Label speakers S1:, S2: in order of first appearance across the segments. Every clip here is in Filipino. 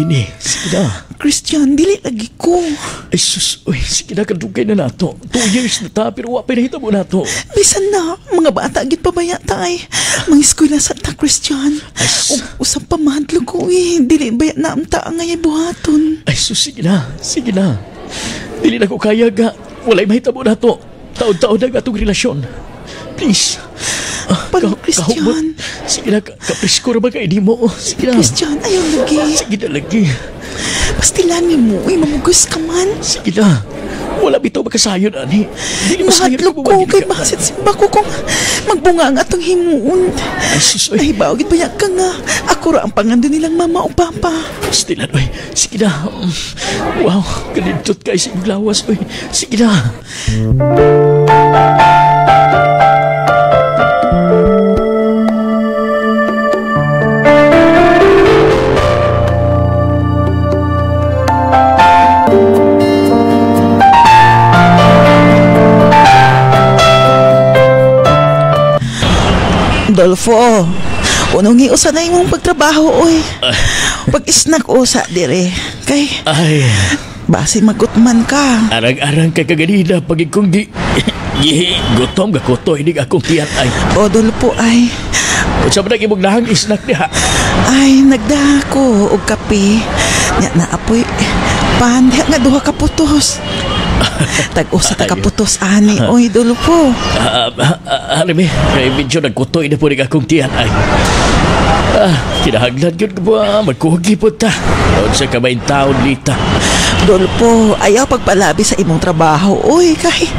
S1: Lini, sige na.
S2: Christian, dili lagi ko.
S1: Ay sus, uy, sige na, kadugay na nato. 2 years na ta, pero wa pinahita mo nato.
S2: Bisan na, mga bata gid pabaya tay. Mga eskwela sa ta, Christian. Usap pa mahadlo ko dili baya na ang ta ngay buhaton.
S1: Ay sus, sige na, sige na. Dili na ko kaya ga, walay mahita mo nato. Taon-taon na atong relasyon. Please.
S2: Christian.
S1: Sige na, kaprisko na ba kayo di mo? Sige na.
S2: Christian, ayaw lagi.
S1: Sige na lagi.
S2: Pastilani mo, mamugos ka man.
S1: Sige na. Wala bitaw makasayon, ani. Dili masayon
S2: ko kay bakit simba ko kung magbunga ang atong himuon.
S1: Ay, sus, oy.
S2: Ay, bawagit ba ka nga? Ako ra ang pangando nilang mama o papa.
S1: Stilan, oy. Sige na. Wow, kalindot kayo sa iyong lawas, oy. Sige na.
S2: Dolfo, unong iusa na imong pagtrabaho, oy. Pag-snack usa dire. Kay,
S1: Ay,
S2: base magkutman ka.
S1: arang-arang kay kaganina pag ikong gutom gakoto, hindi akong tiyat ay.
S2: O, Dolfo, ay.
S1: Sa mga imong nahang isnak niya.
S2: Ay, nagdako og kape. Nya na apoy. Pan, nga duha ka putos. Tag-usa ta kaputos ani, oy, Dolfo.
S1: Ano mi, kay medyo nagkutoy na po rin akong tiyan ay. Kinahaglan yun ko ba, magkuhugi po ta. Noon sa kamain taon lita.
S2: Dolfo, ayaw pagpalabi sa imong trabaho, oy, kay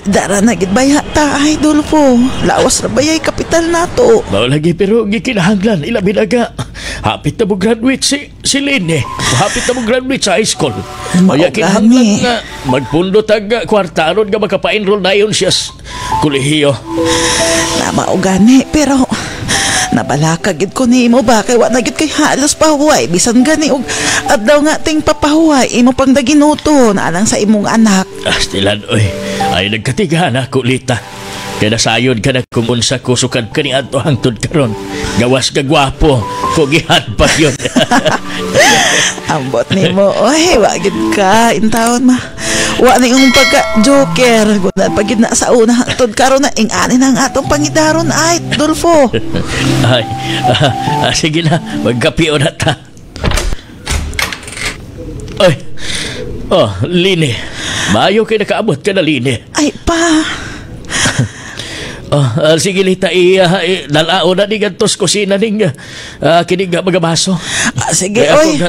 S2: dara na gid baya ta ay, Dolfo. Lawas ra bayay kapital nato.
S1: Mao lagi pero gikinahanglan ilabi na ga. Hapit na mo graduate si Lene. Hapit na mo graduate sa high school. Kaya kinahanglan nga magpundo tag kwarta aron nga makapa-enroll na yun siya sa kolehiyo.
S2: Nama o gani, pero nabalaka gid ko nimo ba kay wa na gid kay halos pahuway bisan gani og adlaw nga ting papahuway imo pang daginuto na alang sa imong anak.
S1: Stilan oy. Ay nagkatiga na kulita. Kaya nasayod ka na kung unsa kusukan ka ni ato hangtod karon. Gawas ka gwapo. Kugihan pa yun.
S2: Ambot nimo, oy, wagid ka intawon ma. Wa na yung pagka-joker. Gunan pagid na sa una hangtod karon na ing-ani ng atong pangidaron ay, Dolfo.
S1: Ay, sige na, magkapiyo na ta. Ay, Lini. Maayo kayo nakaabot ka na, Lini.
S2: Ay, pa.
S1: Sige lita, nalao na ni gantos kusina ning kinig magabaso.
S2: Sige, oy.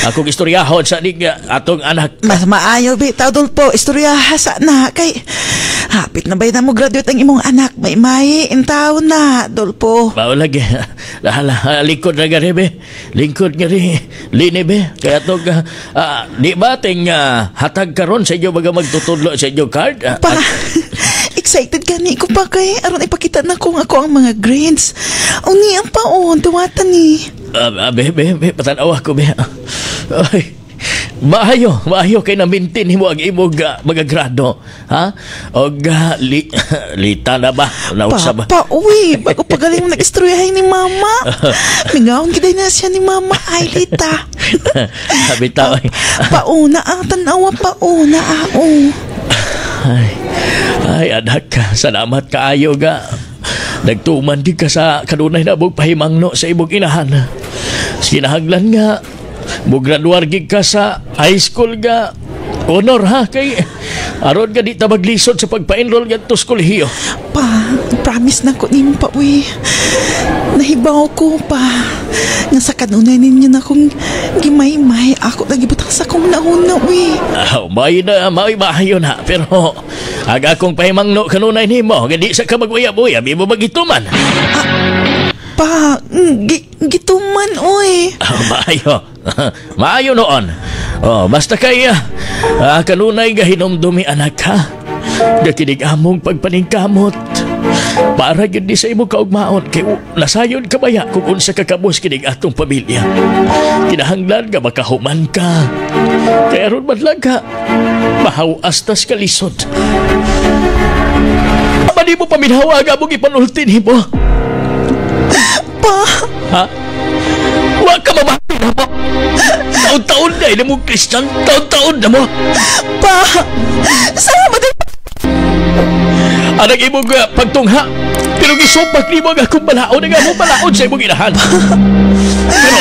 S1: Akong istoryahon sa ning atong anak.
S2: Mas maayo, bitaw, Dolfo. Istoryaha sa na, kay hapit na ba na mo graduate ang imong anak? May intaw na, Dolfo.
S1: Bao lagi. Lingkod na gani, be. Lingkod nga rin. Lini, be. Kaya itong, di ba ting hatag karon sa inyo baga magtutudlo sa inyo card?
S2: Pa, excited gani ko pa kay aron ipakita na kung ako ang mga grades. Uni ang paon, tuwatan ni.
S1: Be, patanaw ako, be. Ay, maayo kay namintin mo ang imong magagrado, ha? Og lita na ba?
S2: Papa, uy, bago pagaling mo nag-istoryahay ni Mama. Mingawon giday na siya ni Mama, ay lita.
S1: Habitaw ay.
S2: Pauna ang tanawa, pauna ang.
S1: Ay, anak ka, salamat kaayo ga. Nagtuman di ka sa kanunay na bug pahimangno sa imong inahan. Sinahaglan nga mugraduar gid ka sa high school ga honor ha kay aron ga di ta maglisod sa pagpa-enroll gadto sa kolehiyo.
S2: Pa, promise na ko nimo pa, uy. Nahibaw ko pa nga sa kanunay ninyo na kung gimay-may ako nagibutang sa kong nauna, uy.
S1: May maayo na pero aga akong pahimangno kanunay nimo nga di sa ka maguyab-uyab imo magituman.
S2: Pa, gituman, oy.
S1: Maayo noon. Basta kay kanunay nga hinumdumi anak ha. Gakinig among pagpaningkamot. Para yun di sa imo kaugmaon kay nasayon ka baya kung unsa kakabos kinig atong pamilya. Kinahanglan nga makahuman ka. Kaya ron madlang ka mahaw-astas kalisod. Di mo paminhawa nga mong ipanultin mo.
S2: Pa!
S1: Ha? Huwag ka mamahin na mo. Taon-taon na mo, Christian. Taon-taon na mo.
S2: Pa! Salamat din!
S1: Anang imong pagtungha. Pero gisupak ni mo nga kung balaod na nga mo balaod sa imong inahan. Pero,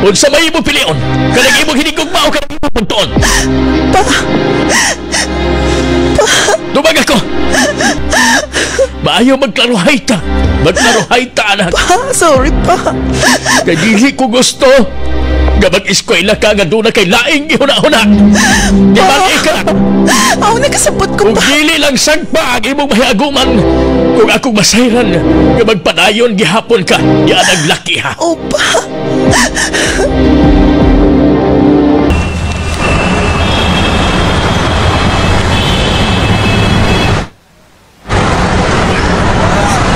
S1: unsa may imong pilion, kanang imong hinigugma o kanang imong puntoon.
S2: Pa!
S1: Dumag ako! Maayo magklaruhay ta. Magklaruhay ta, anak.
S2: Pa! Sorry, pa!
S1: Kaya dili ko gusto nga mag-eskwela ka nga doon na kay laing ihuna-huna. Di ba ka?
S2: Ako nakasabot ko,
S1: Kung
S2: pa!
S1: dili lang sagpa ang imong mahiaguman, kung akong masayran nga magpadayon gihapon ka, di naglaki ha.
S2: Oh, pa!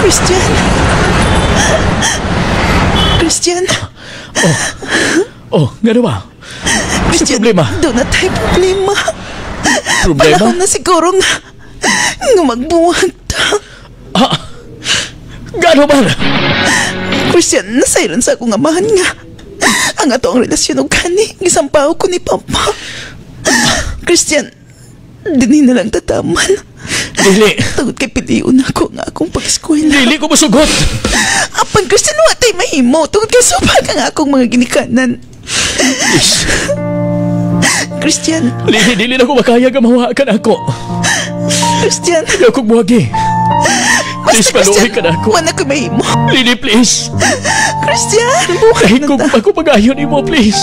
S2: Christian? Christian?
S1: Oh, nga ba? Sa
S2: Christian,
S1: problema?
S2: doon na tayo problema.
S1: Problema?
S2: Panahon na siguro nga magbuwag ta.
S1: Gano ba?
S2: Christian, nasayran sa akong amahan nga. Ang ato ang relasyon og kani, gisampaw ko ni Papa. Christian, dinin na lang tataman.
S1: Dili.
S2: Tawad kay piliun ako nga akong pag-eskwela.
S1: Dili ko masugot.
S2: Apan, Christian, watay mahimo. Tawad kay subag ang akong mga ginikanan.
S1: Please.
S2: Christian,
S1: Dili na ko makaya nga mawakan ako.
S2: Christian.
S1: Ayaw kong buwagi. Please, paluhay ka na ako.
S2: Wala ko mahimo.
S1: Lili, please.
S2: Christian, buhay
S1: Kahit
S2: na
S1: kung
S2: ta.
S1: ako pag-ayon mo, please.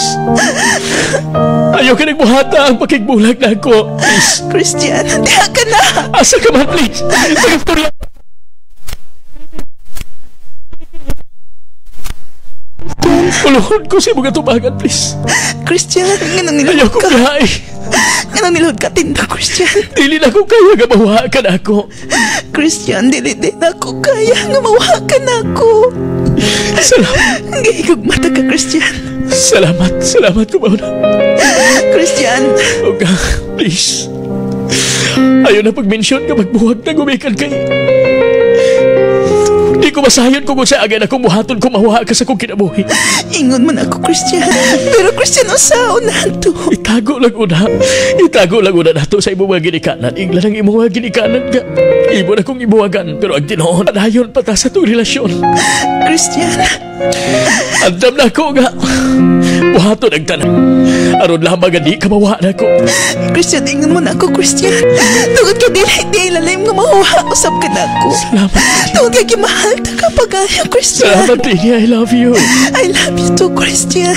S1: Ayaw ka nagbuhata ang pakigbulag na ako. Please.
S2: Christian, diha ka na.
S1: Asa ka man, please. Pag-istorya. Uluhod ko sa mga tubagan, please.
S2: Christian, nganong
S1: Ayaw
S2: nilhod
S1: ko
S2: ka.
S1: kahay.
S2: Nganong nilhod ka tinda, Christian.
S1: Dili na ko kaya nga mawakan ako.
S2: Christian, dili ako kaya nga mawakan ako.
S1: Salamat.
S2: Gihigog mata ka, Christian.
S1: Salamat ko mauna.
S2: Christian,
S1: Okay, please. Ayaw na pag-mention ka magbuwag na gumikan kay. Di ko masayon kung sa agad akong buhaton kung mahuha ka sa kong kinabuhi.
S2: ingon man ako, Christian. Pero Christian, usaon na to.
S1: Itago lang una nato sa imong mga ginikanan. Ingla ng imong mga ginikanan ka. Ibo na kong ibuwagan. Pero ang tinoon, padayon pa ta sa itong relasyon.
S2: Christian,
S1: Andam na ko nga. Buhaton ang tanan. Aron lamang nga di ka mawa na ko.
S2: Christian, ingon mo na ako, Christian. Tungod ka dili lalim nga mahuha. Usap ka na ako.
S1: Salamat.
S2: Tungod ka kimahal ta ka pag-ayaw, Christian.
S1: Salamat, Lini. I love you.
S2: I love you too, Christian.